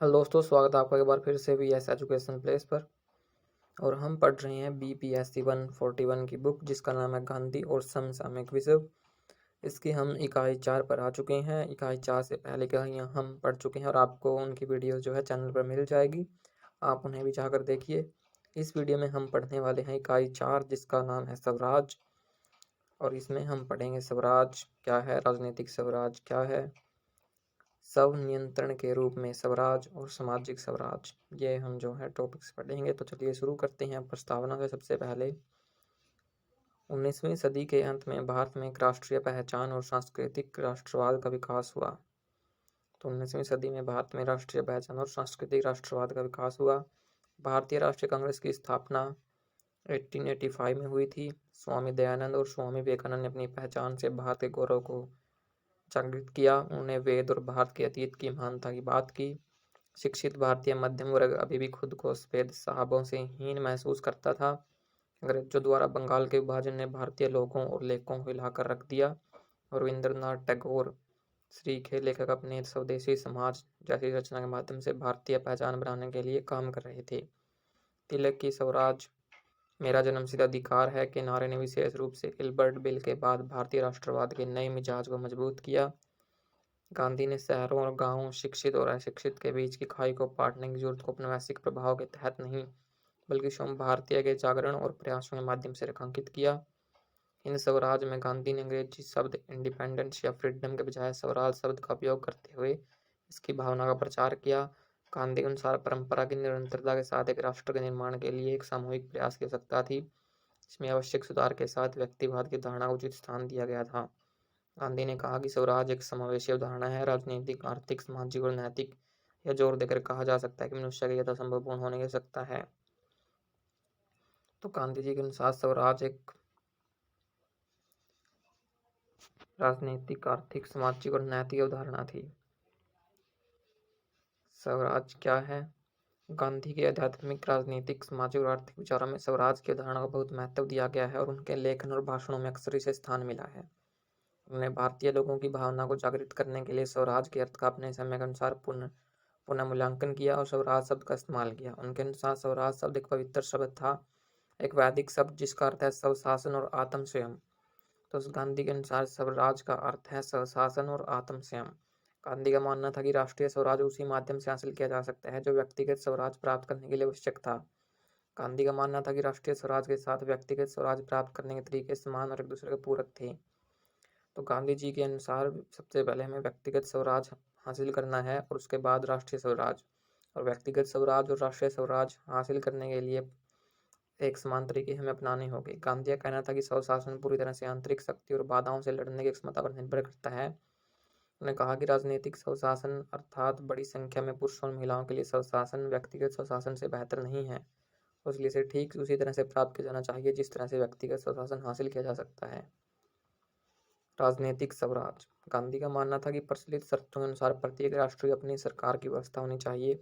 Hello दोस्तों, स्वागत है आपका एक बार फिर से वीएस एजुकेशन प्लेस पर। और हम पढ़ रहे हैं बीपीएससी 141 की बुक जिसका नाम है गांधी और समसामयिक विश्व। इसकी हम इकाई 4 पर आ चुके हैं। इकाई 4 से पहले इकाइयाँ हम पढ़ चुके हैं और आपको उनकी वीडियो जो है चैनल पर मिल जाएगी, आप उन्हें भी जाकर देखिए। इस वीडियो में हम पढ़ने वाले हैं इकाई 4 जिसका नाम है स्वराज। और इसमें हम पढ़ेंगे स्वराज क्या है, राजनीतिक स्वराज क्या है, स्व नियंत्रण के रूप में स्वराज और सामाजिक स्वराज, ये हम जो है टॉपिक्स पढ़ेंगे। तो चलिए शुरू करते हैं प्रस्तावना से। सबसे पहले 19वीं सदी के अंत में भारत में एक राष्ट्रीय पहचान और सांस्कृतिक राष्ट्रवाद का विकास हुआ। तो 19वीं सदी में भारत में राष्ट्रीय पहचान और सांस्कृतिक राष्ट्रवाद का विकास हुआ। भारतीय राष्ट्रीय कांग्रेस की स्थापना 1885 में हुई थी। स्वामी दयानंद और स्वामी विवेकानंद ने अपनी पहचान से भारत के गौरव को जागृत किया। उन्होंने वेद और भारत के अतीत की महानता की बात की। शिक्षित भारतीय मध्यम वर्ग अभी भी खुद को सफेद साहबों से हीन महसूस करता था। अंग्रेजों द्वारा बंगाल के विभाजन ने भारतीय लोगों और लेखकों को हिलाकर रख दिया। और रविंद्रनाथ टैगोर श्री के लेखक अपने स्वदेशी समाज जैसी रचना के माध्यम से भारतीय पहचान बनाने के लिए काम कर रहे थे। तिलक की स्वराज मेरा जन्मसिद्ध अधिकार है के नारे ने विशेष रूप से इल्बर्ट बिल के बाद भारतीय राष्ट्रवाद के नए मिजाज को मजबूत किया। गांधी ने शहरों और गांवों, शिक्षित और अशिक्षित के बीच की खाई को पाटने की जरूरत को औपनिवेशिक प्रभाव के तहत नहीं बल्कि स्वयं भारतीय के जागरण और प्रयासों के माध्यम से रेखांकित किया। हिंद स्वराज में गांधी ने अंग्रेजी शब्द इंडिपेंडेंस या फ्रीडम के बजाय स्वराज शब्द का उपयोग करते हुए इसकी भावना का प्रचार किया। गांधी के अनुसार परंपरा की निरंतरता के साथ एक राष्ट्र के निर्माण के लिए एक सामूहिक प्रयास की आवश्यकता थी, इसमें आवश्यक सुधार के साथ व्यक्तिवाद की धारणा को उचित स्थान दिया गया था। गांधी ने कहा कि स्वराज एक समावेशी अवधारणा है, राजनीतिक, आर्थिक, सामाजिक और नैतिक। यह जोर देकर कहा जा सकता है कि मनुष्य के यथासंभव पूर्ण होने की आवश्यकता है। तो गांधी जी के अनुसार स्वराज एक राजनीतिक, आर्थिक, सामाजिक और नैतिक अवधारणा थी। स्वराज क्या है? गांधी के आध्यात्मिक, राजनीतिक, सामाजिक और आर्थिक विचारों में स्वराज की अवधारणा को बहुत महत्व दिया गया है और उनके लेखन और भाषणों में अक्सर इसे स्थान मिला है। उन्होंने भारतीय लोगों की भावना को जागृत करने के लिए स्वराज के अर्थ का अपने समय के अनुसार पुनः मूल्यांकन किया और स्वराज शब्द का इस्तेमाल किया। उनके अनुसार स्वराज शब्द एक पवित्र शब्द था, एक वैदिक शब्द जिसका अर्थ है स्वशासन और आत्म स्वयं। तो गांधी के अनुसार स्वराज का अर्थ है स्वशासन और आत्म स्वयं। गांधी का मानना था कि राष्ट्रीय स्वराज उसी माध्यम से हासिल किया जा सकता है जो व्यक्तिगत स्वराज प्राप्त करने के लिए आवश्यक था। गांधी का मानना था कि राष्ट्रीय स्वराज के साथ व्यक्तिगत स्वराज प्राप्त करने के तरीके समान और एक दूसरे के पूरक थे। तो गांधी जी के अनुसार सबसे पहले हमें व्यक्तिगत स्वराज हासिल करना है और उसके बाद राष्ट्रीय स्वराज। और व्यक्तिगत स्वराज और राष्ट्रीय स्वराज हासिल करने के लिए एक समान तरीके हमें अपनाने होंगे। गांधी का कहना था कि स्वशासन पूरी तरह से आंतरिक शक्ति और बाधाओं से लड़ने की क्षमता पर निर्भर करता है। उन्होंने कहा कि राजनीतिक स्वशासन अर्थात बड़ी संख्या में पुरुषों और महिलाओं के लिए स्वशासन व्यक्तिगत स्वशासन से बेहतर नहीं है, इसलिए इसे ठीक उसी तरह से प्राप्त किया जाना चाहिए जिस तरह से व्यक्तिगत स्वशासन हासिल किया जा सकता है। राजनीतिक स्वराज गांधी का मानना था कि प्रचलित शर्तों के अनुसार प्रत्येक राष्ट्र की अपनी सरकार की व्यवस्था होनी चाहिए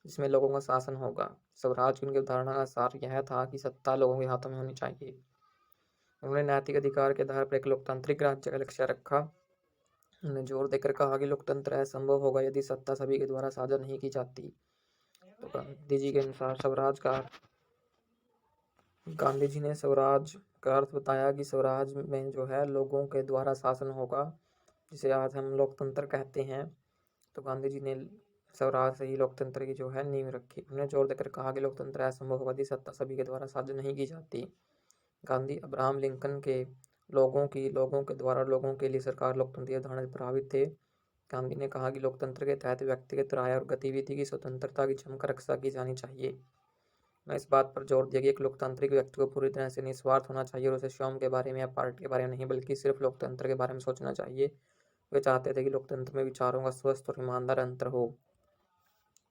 जिसमें लोगों का शासन होगा। स्वराज की उनकी अवधारणा का सार यह था कि सत्ता लोगों के हाथों में होनी चाहिए। उन्होंने नैतिक अधिकार के आधार पर एक लोकतांत्रिक राज्य का लक्ष्य रखा। उन्होंने जोर देकर कहा कि लोकतंत्र असंभव होगा यदि सत्ता सभी के द्वारा साझा नहीं की जाती। तो गांधी जी के अनुसार स्वराज का गांधी जी ने स्वराज का अर्थ बताया कि स्वराज में जो है लोगों के द्वारा शासन होगा, जिसे आज हम लोकतंत्र कहते हैं। तो गांधी जी ने स्वराज से ही लोकतंत्र की जो है नींव रखी। उन्होंने जोर देकर कहा कि लोकतंत्र असंभव होगा यदि सत्ता सभी के द्वारा साझा नहीं की जाती। गांधी अब्राहम लिंकन के लोगों के द्वारा लोगों के लिए सरकार लोकतंत्र की अवधारणा से प्रभावित थे। गांधी ने कहा कि लोकतंत्र के तहत व्यक्तिगत राय और गतिविधि की स्वतंत्रता की जमकर रक्षा की जानी चाहिए। मैं इस बात पर जोर दिया कि एक लोकतांत्रिक व्यक्ति को पूरी तरह से निस्वार्थ होना चाहिए और उसे स्वयं के बारे में या पार्टी के बारे में नहीं बल्कि सिर्फ लोकतंत्र के बारे में सोचना चाहिए। वे चाहते थे कि लोकतंत्र में विचारों का स्वस्थ और ईमानदार अंतर हो।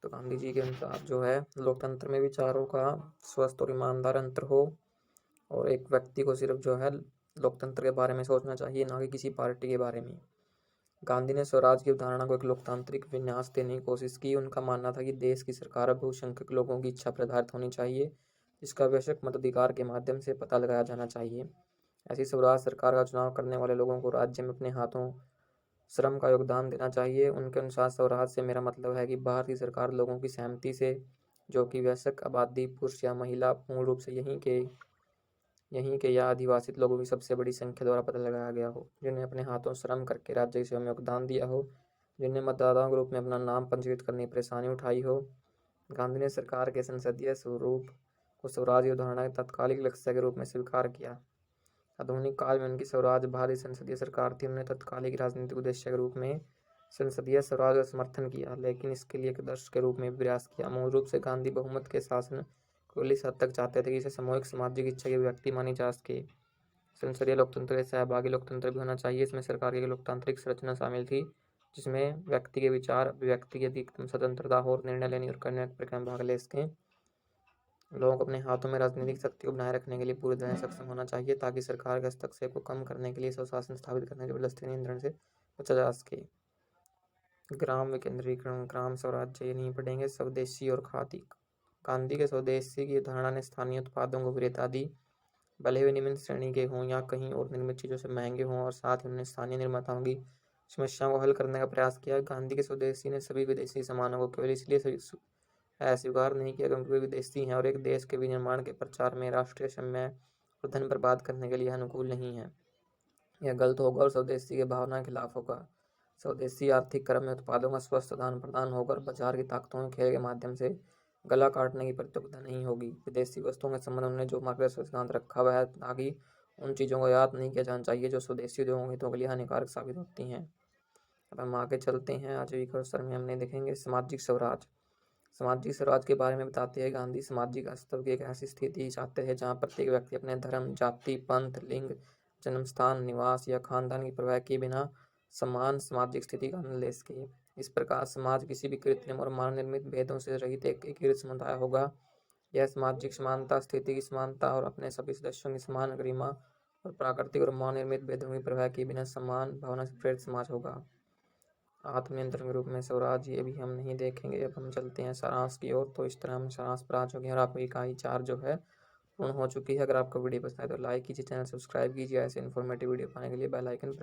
तो गांधी जी के अनुसार जो है लोकतंत्र में विचारों का स्वस्थ और ईमानदार अंतर हो और एक व्यक्ति को सिर्फ जो है लोकतंत्र के बारे में सोचना चाहिए, ना कि किसी पार्टी के बारे में। गांधी ने स्वराज की अवधारणा को एक लोकतांत्रिक विन्यास देने की कोशिश की। उनका मानना था कि देश की सरकार बहुसंख्यक लोगों की इच्छा पर आधारित होनी चाहिए, जिसका बेशक मताधिकार के माध्यम से पता लगाया जाना चाहिए। ऐसी स्वराज सरकार का चुनाव करने वाले लोगों को राज्य में अपने हाथों श्रम का योगदान देना चाहिए। उनके अनुसार स्वराज से मेरा मतलब है कि भारतीय सरकार लोगों की सहमति से, जो कि वयस्क आबादी, पुरुष या महिला, पूर्ण रूप से यहीं के या आदिवासी लोगों की सबसे बड़ी संख्या द्वारा पता लगाया गया हो, जिन्हें अपने हाथों श्रम करके राज्य की सेवा में योगदान दिया हो, जिन्हें मतदाताओं के रूप में अपना नाम पंजीकृत करने की परेशानी उठाई हो। गांधी ने सरकार के संसदीय स्वरूप को स्वराज की अवधारणा के तात्कालिक लक्ष्य के रूप में स्वीकार किया। आधुनिक काल में उनकी स्वराज भारतीय संसदीय सरकार थी। उन्होंने तत्कालिक राजनीतिक उद्देश्य के रूप में संसदीय स्वराज का समर्थन किया, लेकिन इसके लिए एक आदर्श के रूप में प्रयास किया। मूल रूप से गांधी बहुमत के शासन को इस हद तक चाहते थे कि इसे सामूहिक सामाजिक इच्छा की व्यक्ति मानी जा सके। संसदीय लोकतंत्र के सहभागी लोकतंत्र भी होना चाहिए। इसमें सरकार की लोकतांत्रिक संरचना शामिल थी, जिसमें व्यक्ति के विचार अभिव्यक्ति की अधिकतम स्वतंत्रता हो और निर्णय लेने और करने की प्रक्रिया में भाग ले सकें। लोगों को अपने हाथों में राजनीतिक शक्ति को बनाए रखने के लिए पूरी तरह सक्षम होना चाहिए, ताकि सरकार के हस्तक्षेप को कम करने के लिए स्वशासन स्थापित करने जबरदस्ती नियंत्रण से बचा जा सके। ग्राम विकेंद्रीकरण, ग्राम स्वराज्य, ये नहीं पढ़ेंगे। स्वदेशी और खादी। गांधी के स्वदेशी की धारणा ने स्थानीय उत्पादों को वरीयता दी, भले वे निम्न श्रेणी के हों या कहीं और निर्मित चीज़ों से महंगे हों, और साथ ही उन्होंने स्थानीय निर्माताओं की समस्याओं को हल करने का प्रयास किया। गांधी के स्वदेशी ने सभी विदेशी सामानों को केवल इसलिए अस्वीकार नहीं किया क्योंकि वे विदेशी हैं और एक देश के विनिर्माण के प्रचार में राष्ट्रीय समय और धन बर्बाद करने के लिए अनुकूल नहीं है। यह गलत होगा और स्वदेशी की भावना के खिलाफ होगा। स्वदेशी आर्थिक क्रम में उत्पादों का स्वस्थ आदान प्रदान होकर बाजार की ताकतों के खेल के माध्यम से गला काटने की प्रतियोगिता नहीं होगी। विदेशी वस्तुओं के संबंध में उन्होंने जो मार्गदर्शक सिद्धांत रखा हुआ है, ताकि उन चीज़ों को याद नहीं किया जाना चाहिए जो स्वदेशी उद्योगों हितों के लिए हानिकारक साबित होती हैं। अब हम आगे चलते हैं। आजीविका अवसर में हमने देखेंगे सामाजिक स्वराज। सामाजिक स्वराज के बारे में बताते हैं गांधी सामाजिक अस्तित्व की एक ऐसी स्थिति चाहते थे जहाँ प्रत्येक व्यक्ति अपने धर्म, जाति, पंथ, लिंग, जन्म स्थान, निवास या खानदान की परवाह किए बिना समान सामाजिक स्थिति का आनंद ले सके। इस प्रकार समाज किसी भी कृत्रिम और मानव निर्मित भेदों से रहित एक एकीकृत समुदाय होगा। यह सामाजिक समानता, स्थिति की समानता और अपने सभी सदस्यों की समान गरिमा और प्राकृतिक और मानव निर्मित भेदों की परवाह किए बिना समान भावना से प्रेरित समाज होगा। आत्मनियंत्रण के रूप में स्वराज, ये भी हम नहीं देखेंगे। अब हम चलते हैं सारांश की ओर। तो इस तरह हम सारांश पर आ चुके हैं और आपकी इकाई 4 जो है पूर्ण हो चुकी है। अगर आपको वीडियो पसंद आए तो लाइक कीजिए, चैनल सब्सक्राइब कीजिए। ऐसे इन्फॉर्मेटिव वीडियो पाने के लिए बेल आइकन